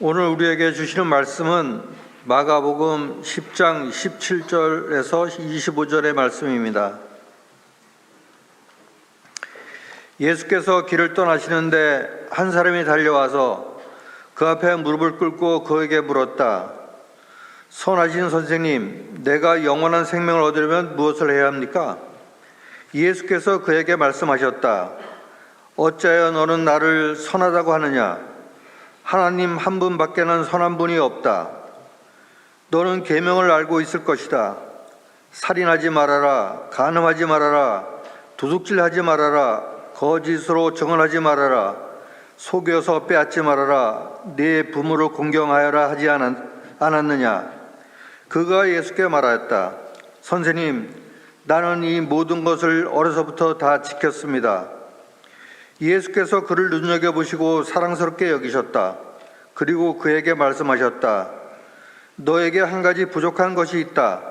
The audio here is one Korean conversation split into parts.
오늘 우리에게 주시는 말씀은 마가복음 10장 17절에서 25절의 말씀입니다. 예수께서 길을 떠나시는데 한 사람이 달려와서 그 앞에 무릎을 꿇고 그에게 물었다. 선하신 선생님, 내가 영원한 생명을 얻으려면 무엇을 해야 합니까? 예수께서 그에게 말씀하셨다. 어찌하여 너는 나를 선하다고 하느냐? 하나님 한 분밖에는 선한 분이 없다. 너는 계명을 알고 있을 것이다. 살인하지 말아라, 간음하지 말아라, 도둑질하지 말아라, 거짓으로 증언하지 말아라, 속여서 빼앗지 말아라, 네 부모를 공경하여라 하지 않았느냐? 그가 예수께 말하였다. 선생님, 나는 이 모든 것을 어려서부터 다 지켰습니다. 예수께서 그를 눈여겨보시고 사랑스럽게 여기셨다. 그리고 그에게 말씀하셨다. 너에게 한 가지 부족한 것이 있다.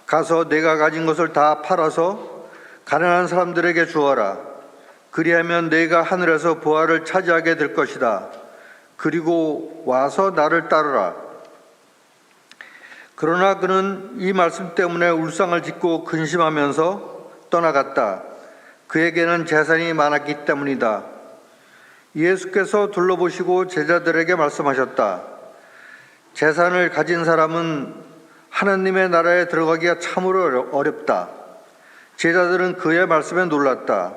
가서 내가 가진 것을 다 팔아서 가난한 사람들에게 주어라. 그리하면 내가 하늘에서 보화를 차지하게 될 것이다. 그리고 와서 나를 따르라. 그러나 그는 이 말씀 때문에 울상을 짓고 근심하면서 떠나갔다. 그에게는 재산이 많았기 때문이다. 예수께서 둘러보시고 제자들에게 말씀하셨다. 재산을 가진 사람은 하나님의 나라에 들어가기가 참으로 어렵다. 제자들은 그의 말씀에 놀랐다.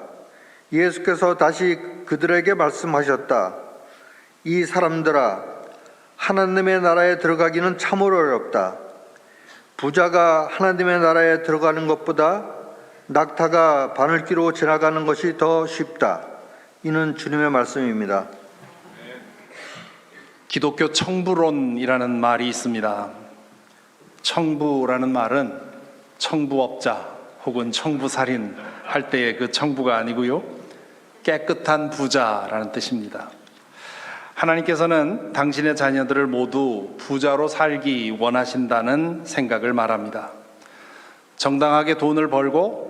예수께서 다시 그들에게 말씀하셨다. 이 사람들아, 하나님의 나라에 들어가기는 참으로 어렵다. 부자가 하나님의 나라에 들어가는 것보다 낙타가 바늘기로 지나가는 것이 더 쉽다. 이는 주님의 말씀입니다. 기독교 청부론이라는 말이 있습니다. 청부라는 말은 청부업자 혹은 청부살인 할 때의 그 청부가 아니고요, 깨끗한 부자라는 뜻입니다. 하나님께서는 당신의 자녀들을 모두 부자로 살기 원하신다는 생각을 말합니다. 정당하게 돈을 벌고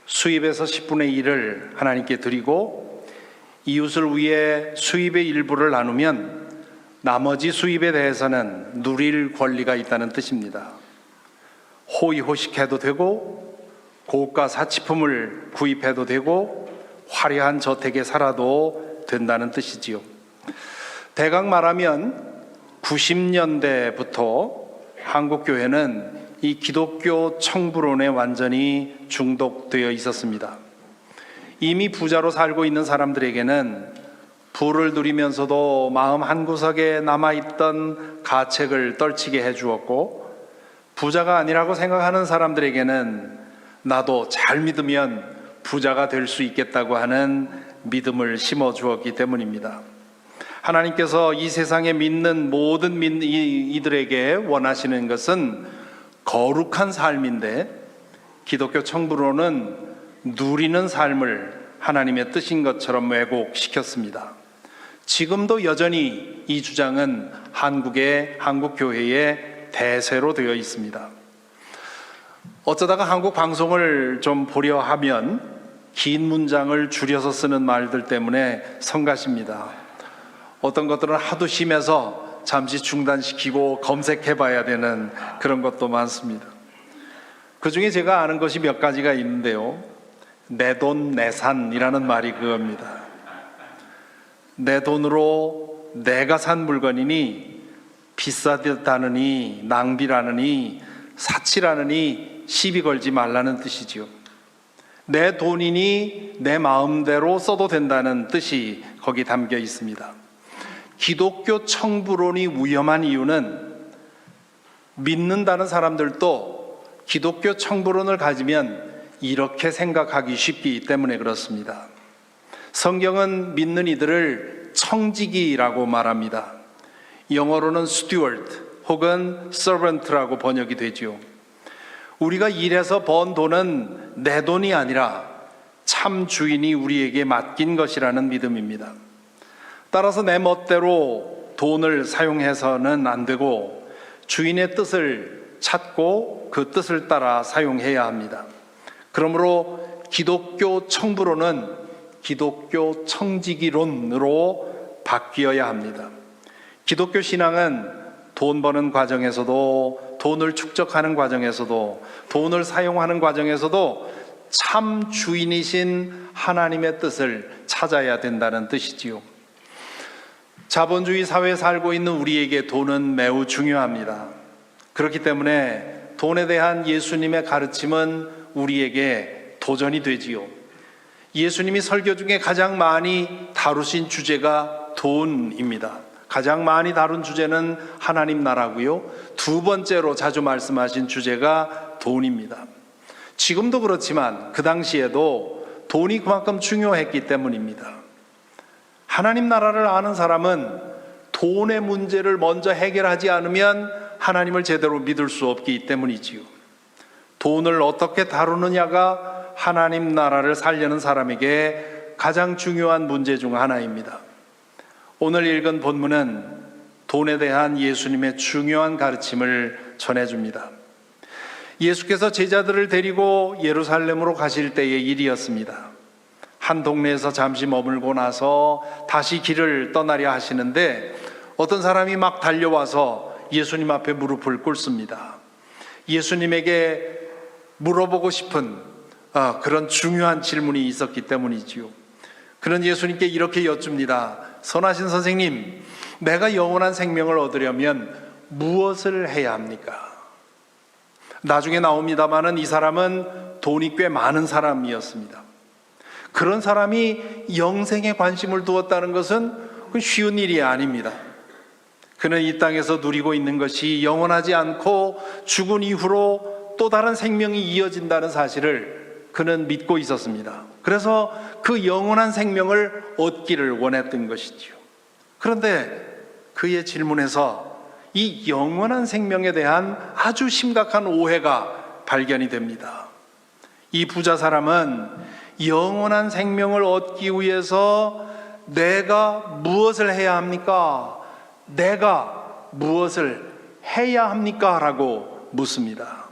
수입에서 10분의 1을 하나님께 드리고 이웃을 위해 수입의 일부를 나누면 나머지 수입에 대해서는 누릴 권리가 있다는 뜻입니다. 호의호식해도 되고 고가 사치품을 구입해도 되고 화려한 저택에 살아도 된다는 뜻이지요. 대강 말하면 90년대부터 한국교회는 이 기독교 청부론에 완전히 중독되어 있었습니다. 이미 부자로 살고 있는 사람들에게는 부를 누리면서도 마음 한구석에 남아있던 가책을 떨치게 해주었고, 부자가 아니라고 생각하는 사람들에게는 나도 잘 믿으면 부자가 될 수 있겠다고 하는 믿음을 심어주었기 때문입니다. 하나님께서 이 세상에 믿는 모든 이들에게 원하시는 것은 거룩한 삶인데, 기독교 청부론은 누리는 삶을 하나님의 뜻인 것처럼 왜곡시켰습니다. 지금도 여전히 이 주장은 한국교회의 대세로 되어 있습니다. 어쩌다가 한국 방송을 좀 보려 하면 긴 문장을 줄여서 쓰는 말들 때문에 성가십니다. 어떤 것들은 하도 심해서 잠시 중단시키고 검색해봐야 되는 그런 것도 많습니다. 그 중에 제가 아는 것이 몇 가지가 있는데요, 내 돈 내산이라는 말이 그겁니다. 내 돈으로 내가 산 물건이니 비싸다느니 낭비라느니 사치라느니 시비 걸지 말라는 뜻이지요. 내 돈이니 내 마음대로 써도 된다는 뜻이 거기 담겨 있습니다. 기독교 청부론이 위험한 이유는 믿는다는 사람들도 기독교 청부론을 가지면 이렇게 생각하기 쉽기 때문에 그렇습니다. 성경은 믿는 이들을 청지기라고 말합니다. 영어로는 steward 혹은 servant라고 번역이 되죠. 우리가 일해서 번 돈은 내 돈이 아니라 참 주인이 우리에게 맡긴 것이라는 믿음입니다. 따라서 내 멋대로 돈을 사용해서는 안 되고 주인의 뜻을 찾고 그 뜻을 따라 사용해야 합니다. 그러므로 기독교 청부론은 기독교 청지기론으로 바뀌어야 합니다. 기독교 신앙은 돈 버는 과정에서도, 돈을 축적하는 과정에서도, 돈을 사용하는 과정에서도 참 주인이신 하나님의 뜻을 찾아야 된다는 뜻이지요. 자본주의 사회에 살고 있는 우리에게 돈은 매우 중요합니다. 그렇기 때문에 돈에 대한 예수님의 가르침은 우리에게 도전이 되지요. 예수님이 설교 중에 가장 많이 다루신 주제가 돈입니다. 가장 많이 다룬 주제는 하나님 나라고요. 두 번째로 자주 말씀하신 주제가 돈입니다. 지금도 그렇지만 그 당시에도 돈이 그만큼 중요했기 때문입니다. 하나님 나라를 아는 사람은 돈의 문제를 먼저 해결하지 않으면 하나님을 제대로 믿을 수 없기 때문이지요. 돈을 어떻게 다루느냐가 하나님 나라를 살려는 사람에게 가장 중요한 문제 중 하나입니다. 오늘 읽은 본문은 돈에 대한 예수님의 중요한 가르침을 전해줍니다. 예수께서 제자들을 데리고 예루살렘으로 가실 때의 일이었습니다. 한 동네에서 잠시 머물고 나서 다시 길을 떠나려 하시는데 어떤 사람이 막 달려와서 예수님 앞에 무릎을 꿇습니다. 예수님에게 물어보고 싶은 그런 중요한 질문이 있었기 때문이지요. 그는 예수님께 이렇게 여쭙니다. 선하신 선생님, 내가 영원한 생명을 얻으려면 무엇을 해야 합니까? 나중에 나옵니다마는 이 사람은 돈이 꽤 많은 사람이었습니다. 그런 사람이 영생에 관심을 두었다는 것은 쉬운 일이 아닙니다. 그는 이 땅에서 누리고 있는 것이 영원하지 않고 죽은 이후로 또 다른 생명이 이어진다는 사실을 그는 믿고 있었습니다. 그래서 그 영원한 생명을 얻기를 원했던 것이지요. 그런데 그의 질문에서 이 영원한 생명에 대한 아주 심각한 오해가 발견이 됩니다. 이 부자 사람은 영원한 생명을 얻기 위해서 내가 무엇을 해야 합니까? 내가 무엇을 해야 합니까? 라고 묻습니다.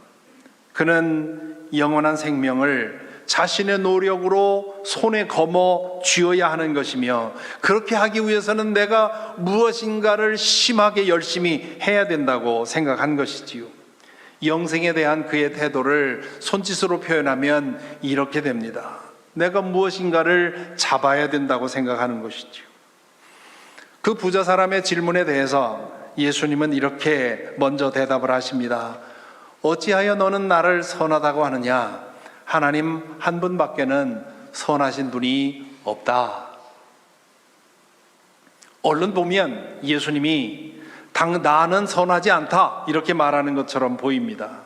그는 영원한 생명을 자신의 노력으로 손에 거머 쥐어야 하는 것이며 그렇게 하기 위해서는 내가 무엇인가를 심하게 열심히 해야 된다고 생각한 것이지요. 영생에 대한 그의 태도를 손짓으로 표현하면 이렇게 됩니다. 내가 무엇인가를 잡아야 된다고 생각하는 것이지요. 그 부자 사람의 질문에 대해서 예수님은 이렇게 먼저 대답을 하십니다. 어찌하여 너는 나를 선하다고 하느냐? 하나님 한 분밖에는 선하신 분이 없다. 얼른 보면 예수님이 나는 선하지 않다 이렇게 말하는 것처럼 보입니다.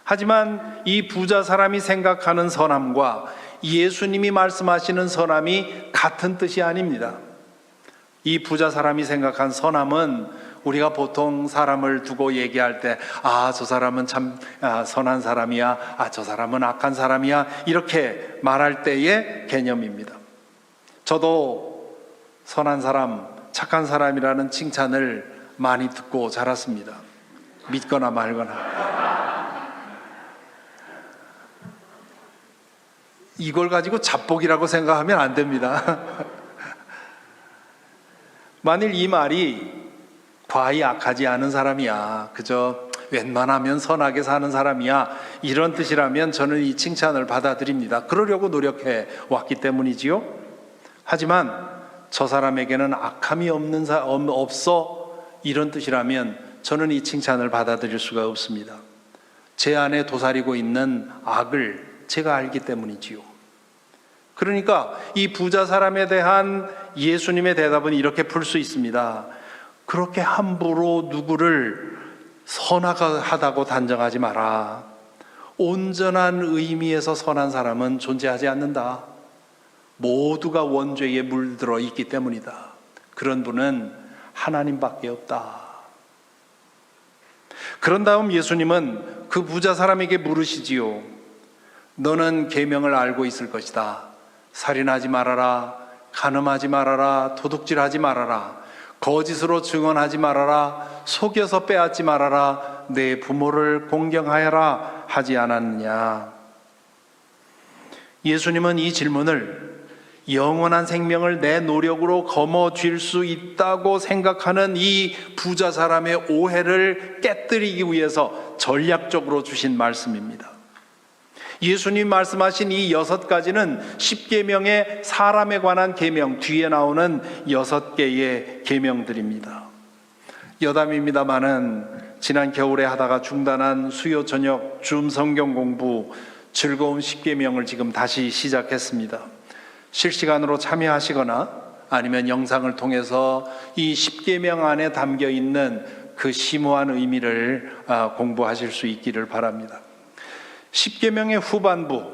하지만 이 부자 사람이 생각하는 선함과 예수님이 말씀하시는 선함이 같은 뜻이 아닙니다. 이 부자 사람이 생각한 선함은 우리가 보통 사람을 두고 얘기할 때 저 사람은 참 선한 사람이야, 저 사람은 악한 사람이야 이렇게 말할 때의 개념입니다. 저도 선한 사람, 착한 사람이라는 칭찬을 많이 듣고 자랐습니다. 믿거나 말거나. 이걸 가지고 자복이라고 생각하면 안 됩니다. 만일 이 말이 과히 악하지 않은 사람이야, 그저 웬만하면 선하게 사는 사람이야 이런 뜻이라면 저는 이 칭찬을 받아들입니다. 그러려고 노력해 왔기 때문이지요. 하지만 저 사람에게는 악함이 없어 이런 뜻이라면 저는 이 칭찬을 받아들일 수가 없습니다. 제 안에 도사리고 있는 악을 제가 알기 때문이지요. 그러니까 이 부자 사람에 대한 예수님의 대답은 이렇게 풀 수 있습니다. 그렇게 함부로 누구를 선하다고 단정하지 마라. 온전한 의미에서 선한 사람은 존재하지 않는다. 모두가 원죄에 물들어 있기 때문이다. 그런 분은 하나님밖에 없다. 그런 다음 예수님은 그 부자 사람에게 물으시지요. 너는 계명을 알고 있을 것이다. 살인하지 말아라, 간음하지 말아라, 도둑질하지 말아라, 거짓으로 증언하지 말아라, 속여서 빼앗지 말아라, 내 부모를 공경하여라 하지 않았느냐. 예수님은 이 질문을 영원한 생명을 내 노력으로 거머쥘 수 있다고 생각하는 이 부자 사람의 오해를 깨뜨리기 위해서 전략적으로 주신 말씀입니다. 예수님 말씀하신 이 6가지는 10계명의 사람에 관한 계명, 뒤에 나오는 6개의 계명들입니다. 여담입니다마는 지난 겨울에 하다가 중단한 수요 저녁 줌 성경 공부 즐거운 10계명을 지금 다시 시작했습니다. 실시간으로 참여하시거나 아니면 영상을 통해서 이 10계명 안에 담겨 있는 그 심오한 의미를 공부하실 수 있기를 바랍니다. 10계명의 후반부,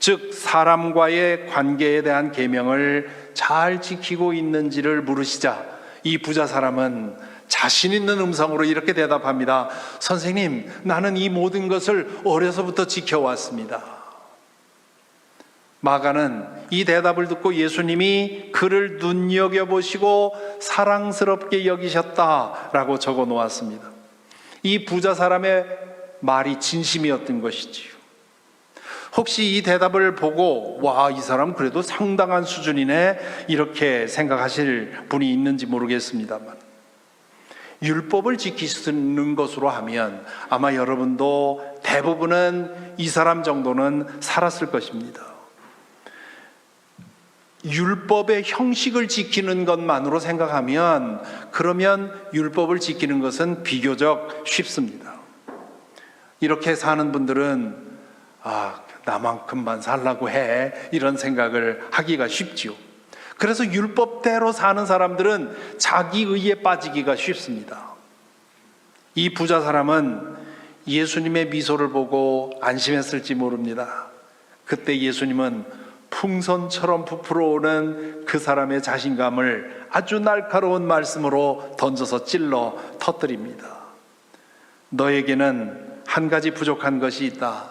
즉 사람과의 관계에 대한 계명을 잘 지키고 있는지를 물으시자 이 부자 사람은 자신 있는 음성으로 이렇게 대답합니다. 선생님, 나는 이 모든 것을 어려서부터 지켜왔습니다. 마가는 이 대답을 듣고 예수님이 그를 눈여겨보시고 사랑스럽게 여기셨다라고 적어 놓았습니다. 이 부자 사람의 말이 진심이었던 것이지요. 혹시 이 대답을 보고 와, 이 사람 그래도 상당한 수준이네 이렇게 생각하실 분이 있는지 모르겠습니다만, 율법을 지키는 것으로 하면 아마 여러분도 대부분은 이 사람 정도는 살았을 것입니다. 율법의 형식을 지키는 것만으로 생각하면 그러면 율법을 지키는 것은 비교적 쉽습니다. 이렇게 사는 분들은 나만큼만 살라고 해, 이런 생각을 하기가 쉽지요. 그래서 율법대로 사는 사람들은 자기의에 빠지기가 쉽습니다. 이 부자 사람은 예수님의 미소를 보고 안심했을지 모릅니다. 그때 예수님은 풍선처럼 부풀어 오는 그 사람의 자신감을 아주 날카로운 말씀으로 던져서 찔러 터뜨립니다. 너에게는 한 가지 부족한 것이 있다.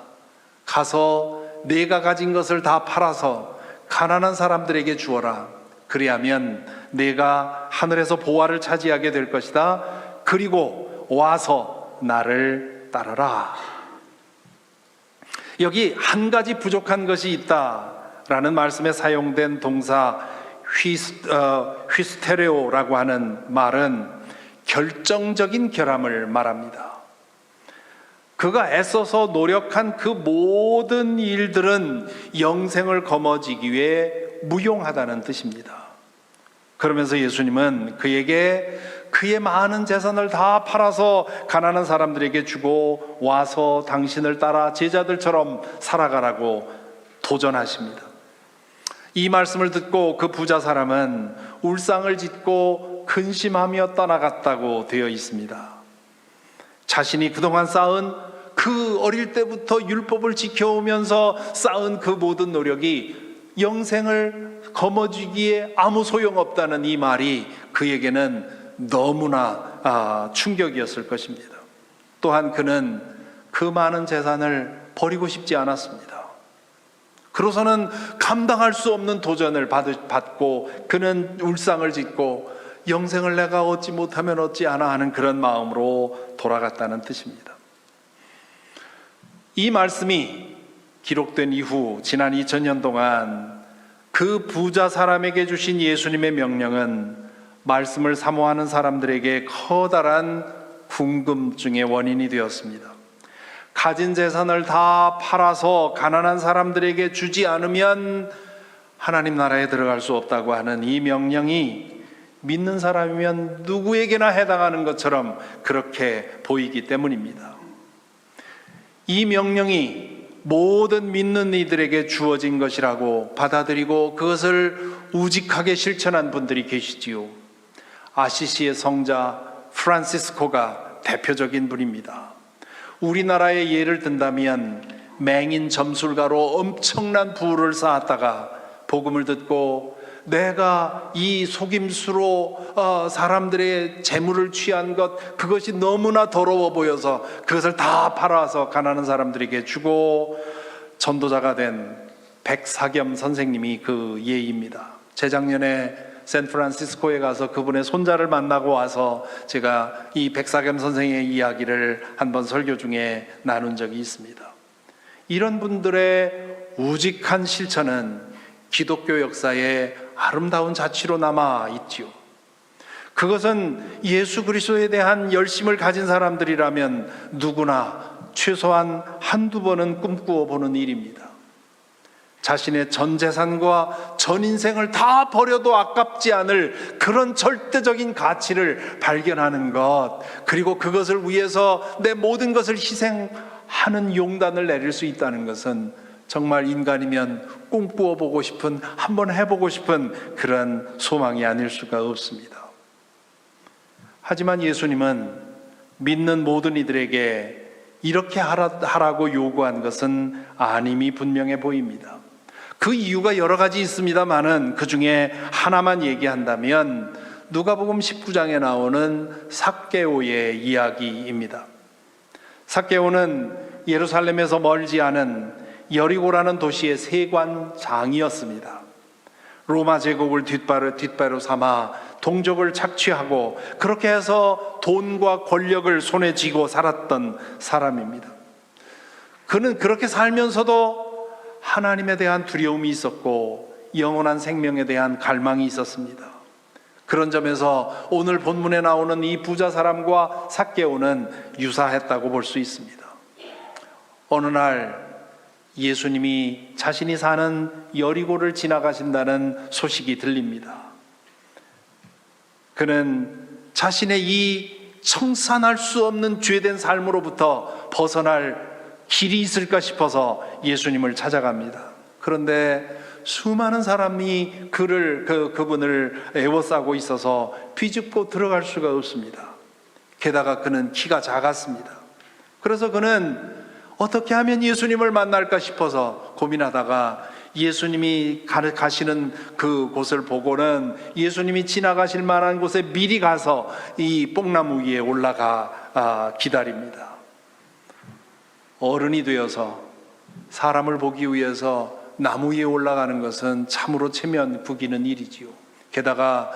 가서 네가 가진 것을 다 팔아서 가난한 사람들에게 주어라. 그리하면 네가 하늘에서 보화를 차지하게 될 것이다. 그리고 와서 나를 따르라. 여기 한 가지 부족한 것이 있다라는 말씀에 사용된 동사 휘스테레오라고 하는 말은 결정적인 결함을 말합니다. 그가 애써서 노력한 그 모든 일들은 영생을 거머쥐기 위해 무용하다는 뜻입니다. 그러면서 예수님은 그에게 그의 많은 재산을 다 팔아서 가난한 사람들에게 주고 와서 당신을 따라 제자들처럼 살아가라고 도전하십니다. 이 말씀을 듣고 그 부자 사람은 울상을 짓고 근심하며 떠나갔다고 되어 있습니다. 자신이 그동안 쌓은 그 어릴 때부터 율법을 지켜오면서 쌓은 그 모든 노력이 영생을 거머쥐기에 아무 소용없다는 이 말이 그에게는 너무나 충격이었을 것입니다. 또한 그는 그 많은 재산을 버리고 싶지 않았습니다. 그로서는 감당할 수 없는 도전을 받고 그는 울상을 짓고 영생을 내가 얻지 못하면 얻지 않아 하는 그런 마음으로 돌아갔다는 뜻입니다. 이 말씀이 기록된 이후 지난 2000년 동안 그 부자 사람에게 주신 예수님의 명령은 말씀을 사모하는 사람들에게 커다란 궁금증의 원인이 되었습니다. 가진 재산을 다 팔아서 가난한 사람들에게 주지 않으면 하나님 나라에 들어갈 수 없다고 하는 이 명령이 믿는 사람이면 누구에게나 해당하는 것처럼 그렇게 보이기 때문입니다. 이 명령이 모든 믿는 이들에게 주어진 것이라고 받아들이고 그것을 우직하게 실천한 분들이 계시지요. 아시시의 성자 프란시스코가 대표적인 분입니다. 우리나라의 예를 든다면 맹인 점술가로 엄청난 부를 쌓았다가 복음을 듣고 내가 이 속임수로 사람들의 재물을 취한 것, 그것이 너무나 더러워 보여서 그것을 다 팔아서 가난한 사람들에게 주고 전도자가 된 백사겸 선생님이 그 예입니다. 재작년에 샌프란시스코에 가서 그분의 손자를 만나고 와서 제가 이 백사겸 선생의 이야기를 한번 설교 중에 나눈 적이 있습니다. 이런 분들의 우직한 실천은 기독교 역사의 아름다운 자취로 남아 있지요. 그것은 예수 그리스도에 대한 열심을 가진 사람들이라면 누구나 최소한 한두 번은 꿈꾸어 보는 일입니다. 자신의 전 재산과 전 인생을 다 버려도 아깝지 않을 그런 절대적인 가치를 발견하는 것, 그리고 그것을 위해서 내 모든 것을 희생하는 용단을 내릴 수 있다는 것은 정말 인간이면 꿈꾸어 보고 싶은, 한번 해보고 싶은 그런 소망이 아닐 수가 없습니다. 하지만 예수님은 믿는 모든 이들에게 이렇게 하라고 요구한 것은 아님이 분명해 보입니다. 그 이유가 여러 가지 있습니다만은 그 중에 하나만 얘기한다면 누가복음 19장에 나오는 삭개오의 이야기입니다. 삭개오는 예루살렘에서 멀지 않은 여리고라는 도시의 세관장이었습니다. 로마 제국을 뒷배로 삼아 동족을 착취하고 그렇게 해서 돈과 권력을 손에 쥐고 살았던 사람입니다. 그는 그렇게 살면서도 하나님에 대한 두려움이 있었고 영원한 생명에 대한 갈망이 있었습니다. 그런 점에서 오늘 본문에 나오는 이 부자 사람과 삭개오는 유사했다고 볼 수 있습니다. 어느 날 예수님이 자신이 사는 여리고를 지나가신다는 소식이 들립니다. 그는 자신의 이 청산할 수 없는 죄된 삶으로부터 벗어날 길이 있을까 싶어서 예수님을 찾아갑니다. 그런데 수많은 사람이 그분을 에워싸고 있어서 비집고 들어갈 수가 없습니다. 게다가 그는 키가 작았습니다. 그래서 그는 어떻게 하면 예수님을 만날까 싶어서 고민하다가 예수님이 가시는 그 곳을 보고는 예수님이 지나가실 만한 곳에 미리 가서 이 뽕나무 위에 올라가 기다립니다. 어른이 되어서 사람을 보기 위해서 나무 위에 올라가는 것은 참으로 체면 구기는 일이지요. 게다가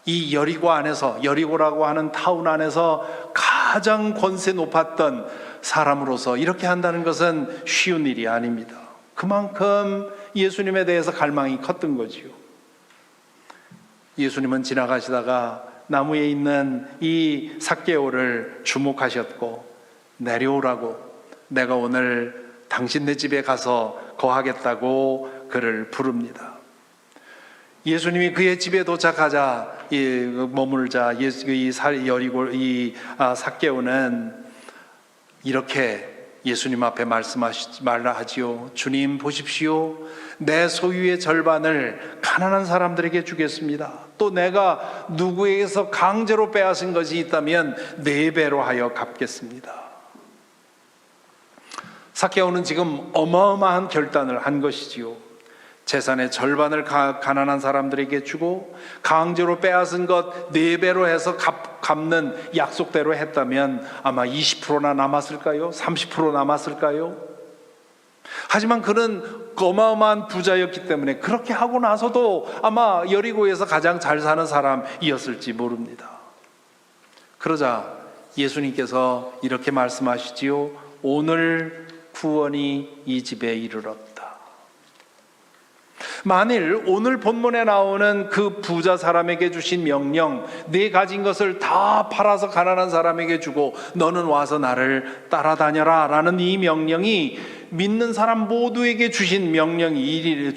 이 여리고라고 하는 타운 안에서 가장 권세 높았던 사람으로서 이렇게 한다는 것은 쉬운 일이 아닙니다. 그만큼 예수님에 대해서 갈망이 컸던 거지요. 예수님은 지나가시다가 나무에 있는 이 삭개오를 주목하셨고 내려오라고, 내가 오늘 당신네 집에 가서 거하겠다고 그를 부릅니다. 예수님이 그의 집에 도착하자 머물자 삭개오는 이렇게 예수님 앞에 말라 하지요. 주님 보십시오. 내 소유의 절반을 가난한 사람들에게 주겠습니다. 또 내가 누구에게서 강제로 빼앗은 것이 있다면 4배로 하여 갚겠습니다. 삭개오는 지금 어마어마한 결단을 한 것이지요. 재산의 절반을 가난한 사람들에게 주고 강제로 빼앗은 것 4배로 해서 갚는 약속대로 했다면 아마 20%나 남았을까요? 30% 남았을까요? 하지만 그는 어마어마한 부자였기 때문에 그렇게 하고 나서도 아마 여리고에서 가장 잘 사는 사람이었을지 모릅니다. 그러자 예수님께서 이렇게 말씀하시지요. 오늘 구원이 이 집에 이르렀다. 만일 오늘 본문에 나오는 그 부자 사람에게 주신 명령, 네 가진 것을 다 팔아서 가난한 사람에게 주고 너는 와서 나를 따라다녀라 라는 이 명령이 믿는 사람 모두에게 주신 명령이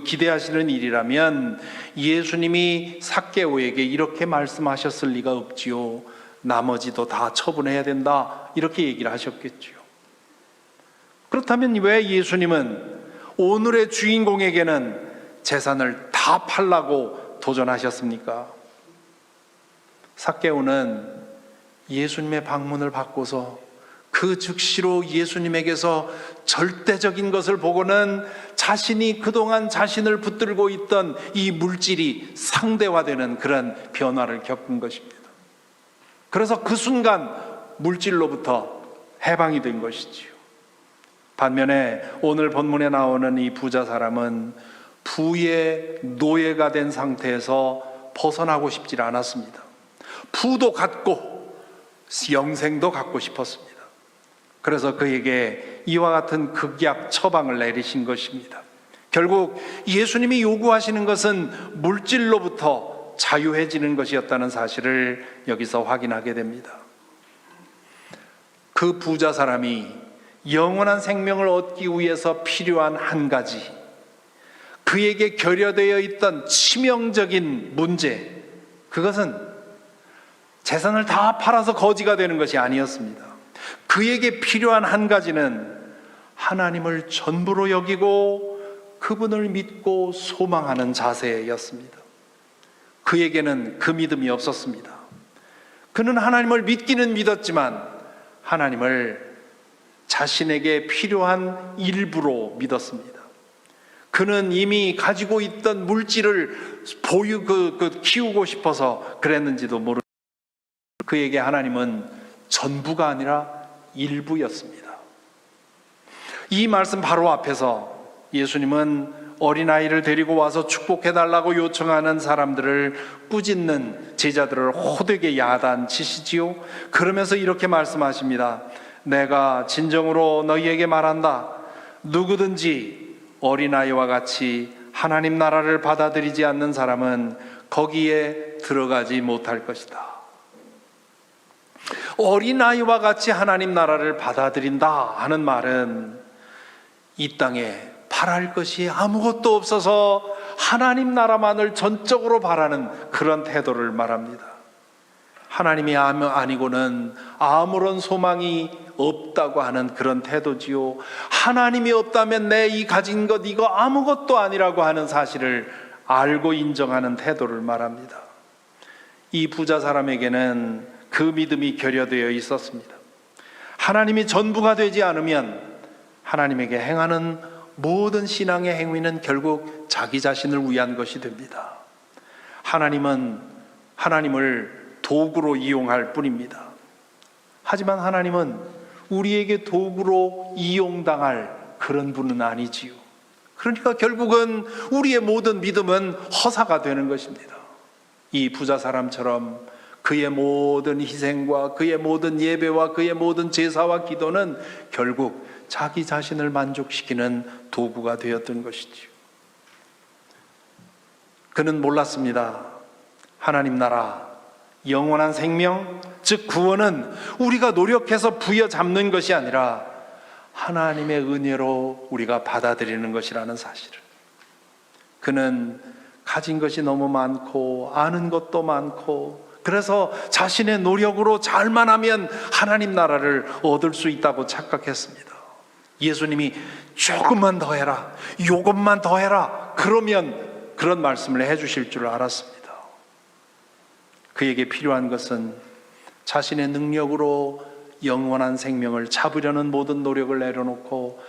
기대하시는 일이라면 예수님이 삭개오에게 이렇게 말씀하셨을 리가 없지요. 나머지도 다 처분해야 된다 이렇게 얘기를 하셨겠지요. 그렇다면 왜 예수님은 오늘의 주인공에게는 재산을 다 팔라고 도전하셨습니까? 삭개오는 예수님의 방문을 받고서 그 즉시로 예수님에게서 절대적인 것을 보고는 자신이 그동안 자신을 붙들고 있던 이 물질이 상대화되는 그런 변화를 겪은 것입니다. 그래서 그 순간 물질로부터 해방이 된 것이지요. 반면에 오늘 본문에 나오는 이 부자 사람은 부의 노예가 된 상태에서 벗어나고 싶지 않았습니다. 부도 갖고 영생도 갖고 싶었습니다. 그래서 그에게 이와 같은 극약 처방을 내리신 것입니다. 결국 예수님이 요구하시는 것은 물질로부터 자유해지는 것이었다는 사실을 여기서 확인하게 됩니다. 그 부자 사람이 영원한 생명을 얻기 위해서 필요한 한 가지, 그에게 결여되어 있던 치명적인 문제, 그것은 재산을 다 팔아서 거지가 되는 것이 아니었습니다. 그에게 필요한 한 가지는 하나님을 전부로 여기고 그분을 믿고 소망하는 자세였습니다. 그에게는 그 믿음이 없었습니다. 그는 하나님을 믿기는 믿었지만 하나님을 자신에게 필요한 일부로 믿었습니다. 그는 이미 가지고 있던 물질을 키우고 싶어서 그랬는지도 모릅니다. 그에게 하나님은 전부가 아니라 일부였습니다. 이 말씀 바로 앞에서 예수님은 어린아이를 데리고 와서 축복해달라고 요청하는 사람들을 꾸짖는 제자들을 호되게 야단치시지요. 그러면서 이렇게 말씀하십니다. 내가 진정으로 너희에게 말한다. 누구든지 어린아이와 같이 하나님 나라를 받아들이지 않는 사람은 거기에 들어가지 못할 것이다. 어린아이와 같이 하나님 나라를 받아들인다 하는 말은 이 땅에 바랄 것이 아무것도 없어서 하나님 나라만을 전적으로 바라는 그런 태도를 말합니다. 하나님이 아니고는 아무런 소망이 없다고 하는 그런 태도지요. 하나님이 없다면 내 이 가진 것 이거 아무것도 아니라고 하는 사실을 알고 인정하는 태도를 말합니다. 이 부자 사람에게는 그 믿음이 결여되어 있었습니다. 하나님이 전부가 되지 않으면 하나님에게 행하는 모든 신앙의 행위는 결국 자기 자신을 위한 것이 됩니다. 하나님은 하나님을 도구로 이용할 뿐입니다. 하지만 하나님은 우리에게 도구로 이용당할 그런 분은 아니지요. 그러니까 결국은 우리의 모든 믿음은 허사가 되는 것입니다. 이 부자 사람처럼 그의 모든 희생과 그의 모든 예배와 그의 모든 제사와 기도는 결국 자기 자신을 만족시키는 도구가 되었던 것이지요. 그는 몰랐습니다. 하나님 나라, 영원한 생명, 즉 구원은 우리가 노력해서 부여잡는 것이 아니라 하나님의 은혜로 우리가 받아들이는 것이라는 사실을. 그는 가진 것이 너무 많고 아는 것도 많고 그래서 자신의 노력으로 잘만 하면 하나님 나라를 얻을 수 있다고 착각했습니다. 예수님이 조금만 더 해라, 요것만 더 해라, 그러면 그런 말씀을 해주실 줄 알았습니다. 그에게 필요한 것은 자신의 능력으로 영원한 생명을 잡으려는 모든 노력을 내려놓고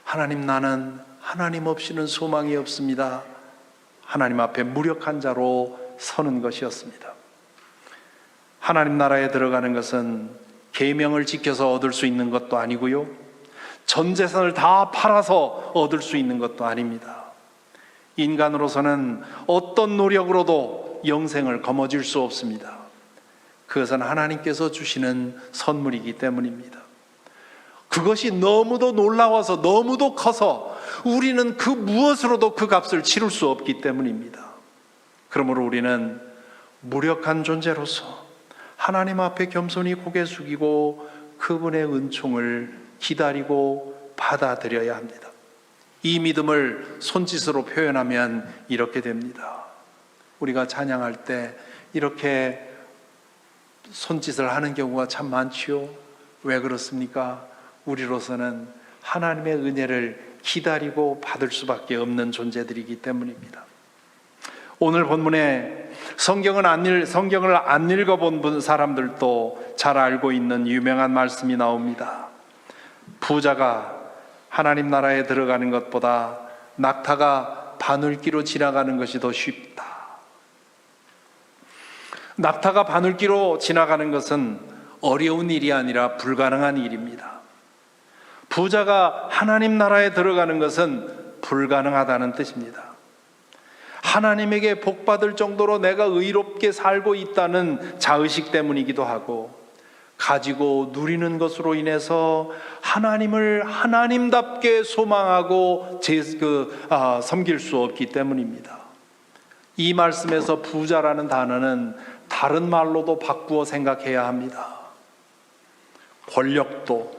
하나님, 나는 하나님 없이는 소망이 없습니다. 하나님 앞에 무력한 자로 서는 것이었습니다. 하나님 나라에 들어가는 것은 계명을 지켜서 얻을 수 있는 것도 아니고요, 전 재산을 다 팔아서 얻을 수 있는 것도 아닙니다. 인간으로서는 어떤 노력으로도 영생을 거머쥘 수 없습니다. 그것은 하나님께서 주시는 선물이기 때문입니다. 그것이 너무도 놀라워서 너무도 커서 우리는 그 무엇으로도 그 값을 치를 수 없기 때문입니다. 그러므로 우리는 무력한 존재로서 하나님 앞에 겸손히 고개 숙이고 그분의 은총을 기다리고 받아들여야 합니다. 이 믿음을 손짓으로 표현하면 이렇게 됩니다. 우리가 찬양할 때 이렇게 손짓을 하는 경우가 참 많지요. 왜 그렇습니까? 우리로서는 하나님의 은혜를 기다리고 받을 수밖에 없는 존재들이기 때문입니다. 오늘 본문에 성경을 안 읽어본 사람들도 잘 알고 있는 유명한 말씀이 나옵니다. 부자가 하나님 나라에 들어가는 것보다 낙타가 바늘기로 지나가는 것이 더 쉽다. 낙타가 바늘기로 지나가는 것은 어려운 일이 아니라 불가능한 일입니다. 부자가 하나님 나라에 들어가는 것은 불가능하다는 뜻입니다. 하나님에게 복받을 정도로 내가 의롭게 살고 있다는 자의식 때문이기도 하고, 가지고 누리는 것으로 인해서 하나님을 하나님답게 소망하고 섬길 수 없기 때문입니다. 이 말씀에서 부자라는 단어는 다른 말로도 바꾸어 생각해야 합니다. 권력도,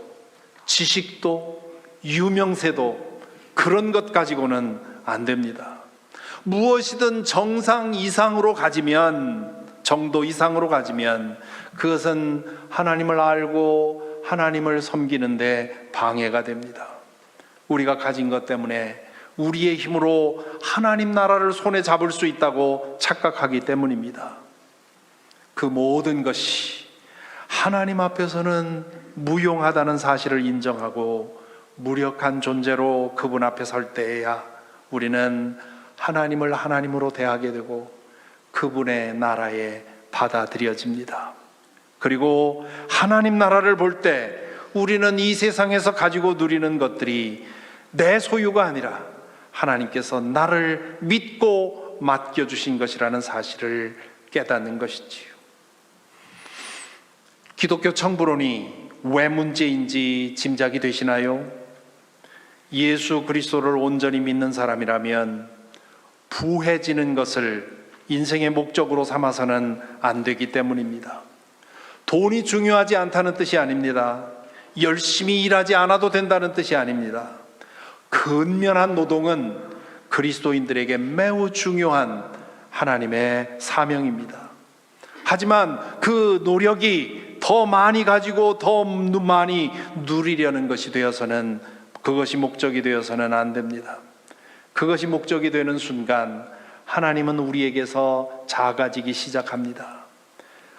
지식도, 유명세도 그런 것 가지고는 안 됩니다. 무엇이든 정상 이상으로 가지면, 정도 이상으로 가지면 그것은 하나님을 알고 하나님을 섬기는데 방해가 됩니다. 우리가 가진 것 때문에 우리의 힘으로 하나님 나라를 손에 잡을 수 있다고 착각하기 때문입니다. 그 모든 것이 하나님 앞에서는 무용하다는 사실을 인정하고 무력한 존재로 그분 앞에 설 때에야 우리는 하나님을 하나님으로 대하게 되고 그분의 나라에 받아들여집니다. 그리고 하나님 나라를 볼 때 우리는 이 세상에서 가지고 누리는 것들이 내 소유가 아니라 하나님께서 나를 믿고 맡겨주신 것이라는 사실을 깨닫는 것이지요. 기독교 청부론이 왜 문제인지 짐작이 되시나요? 예수 그리스도를 온전히 믿는 사람이라면 부해지는 것을 인생의 목적으로 삼아서는 안 되기 때문입니다. 돈이 중요하지 않다는 뜻이 아닙니다. 열심히 일하지 않아도 된다는 뜻이 아닙니다. 근면한 노동은 그리스도인들에게 매우 중요한 하나님의 사명입니다. 하지만 그 노력이 더 많이 가지고 더 많이 누리려는 것이 되어서는, 그것이 목적이 되어서는 안 됩니다. 그것이 목적이 되는 순간 하나님은 우리에게서 작아지기 시작합니다.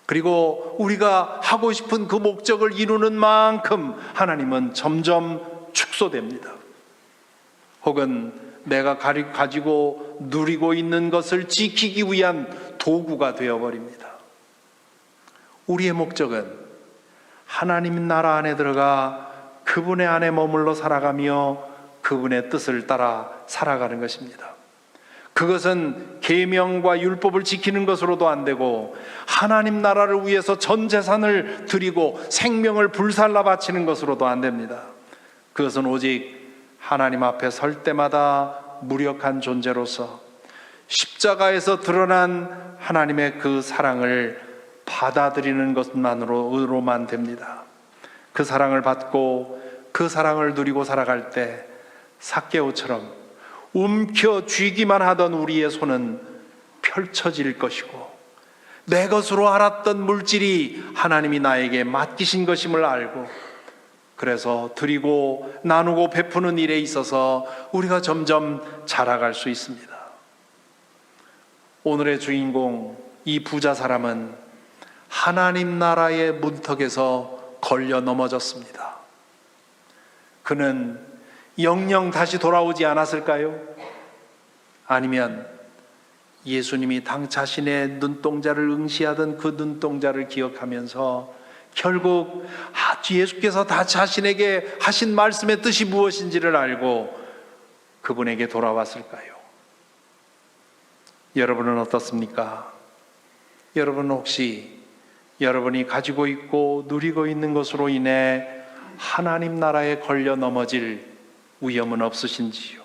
그리고 우리가 하고 싶은 그 목적을 이루는 만큼 하나님은 점점 축소됩니다. 혹은 내가 가지고 누리고 있는 것을 지키기 위한 도구가 되어버립니다. 우리의 목적은 하나님 나라 안에 들어가 그분의 안에 머물러 살아가며 그분의 뜻을 따라 살아가는 것입니다. 그것은 계명과 율법을 지키는 것으로도 안 되고 하나님 나라를 위해서 전 재산을 드리고 생명을 불살라 바치는 것으로도 안 됩니다. 그것은 오직 하나님 앞에 설 때마다 무력한 존재로서 십자가에서 드러난 하나님의 그 사랑을 받아들이는 것만으로만 됩니다. 그 사랑을 받고 그 사랑을 누리고 살아갈 때 삭개오처럼 움켜쥐기만 하던 우리의 손은 펼쳐질 것이고 내 것으로 알았던 물질이 하나님이 나에게 맡기신 것임을 알고, 그래서 드리고 나누고 베푸는 일에 있어서 우리가 점점 자라갈 수 있습니다. 오늘의 주인공 이 부자 사람은 하나님 나라의 문턱에서 걸려 넘어졌습니다. 그는 영영 다시 돌아오지 않았을까요? 아니면 예수님이 당 자신의 눈동자를 응시하던 그 눈동자를 기억하면서 결국 예수께서 다 자신에게 하신 말씀의 뜻이 무엇인지를 알고 그분에게 돌아왔을까요? 여러분은 어떻습니까? 여러분은 혹시 여러분이 가지고 있고 누리고 있는 것으로 인해 하나님 나라에 걸려 넘어질 위험은 없으신지요?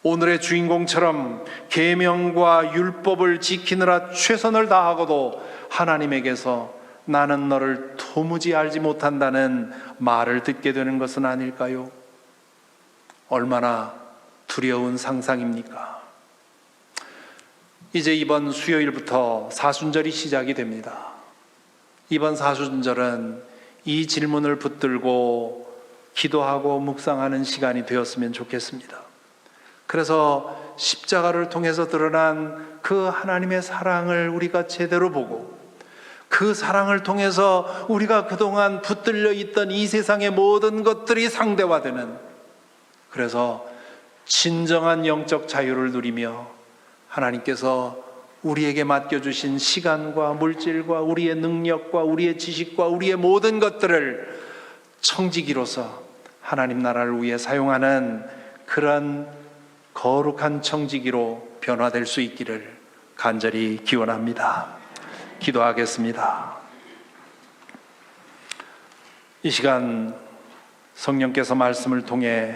오늘의 주인공처럼 계명과 율법을 지키느라 최선을 다하고도 하나님에게서 나는 너를 도무지 알지 못한다는 말을 듣게 되는 것은 아닐까요? 얼마나 두려운 상상입니까? 이제 이번 수요일부터 사순절이 시작이 됩니다. 이번 사순절은 이 질문을 붙들고 기도하고 묵상하는 시간이 되었으면 좋겠습니다. 그래서 십자가를 통해서 드러난 그 하나님의 사랑을 우리가 제대로 보고, 그 사랑을 통해서 우리가 그동안 붙들려 있던 이 세상의 모든 것들이 상대화되는, 그래서 진정한 영적 자유를 누리며 하나님께서 우리에게 맡겨주신 시간과 물질과 우리의 능력과 우리의 지식과 우리의 모든 것들을 청지기로서 하나님 나라를 위해 사용하는 그런 거룩한 청지기로 변화될 수 있기를 간절히 기원합니다. 기도하겠습니다. 이 시간 성령께서 말씀을 통해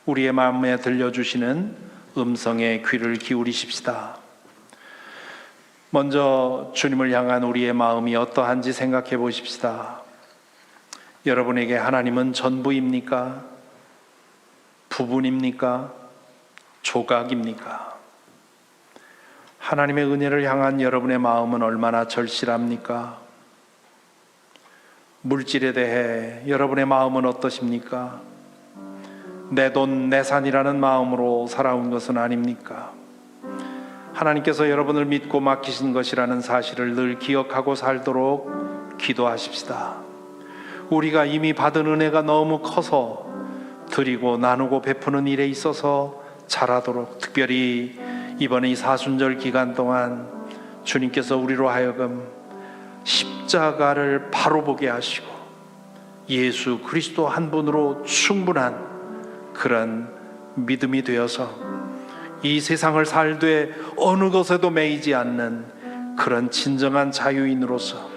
우리의 마음에 들려주시는 음성에 귀를 기울이십시다. 먼저 주님을 향한 우리의 마음이 어떠한지 생각해 보십시다. 여러분에게 하나님은 전부입니까? 부분입니까? 조각입니까? 하나님의 은혜를 향한 여러분의 마음은 얼마나 절실합니까? 물질에 대해 여러분의 마음은 어떠십니까? 내 돈, 내 산이라는 마음으로 살아온 것은 아닙니까? 하나님께서 여러분을 믿고 맡기신 것이라는 사실을 늘 기억하고 살도록 기도하십시다. 우리가 이미 받은 은혜가 너무 커서 드리고 나누고 베푸는 일에 있어서 잘하도록, 특별히 이번에 이 사순절 기간 동안 주님께서 우리로 하여금 십자가를 바로 보게 하시고 예수 그리스도 한 분으로 충분한 그런 믿음이 되어서 이 세상을 살되 어느 것에도 매이지 않는 그런 진정한 자유인으로서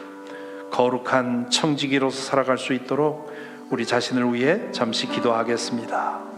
거룩한 청지기로서 살아갈 수 있도록 우리 자신을 위해 잠시 기도하겠습니다.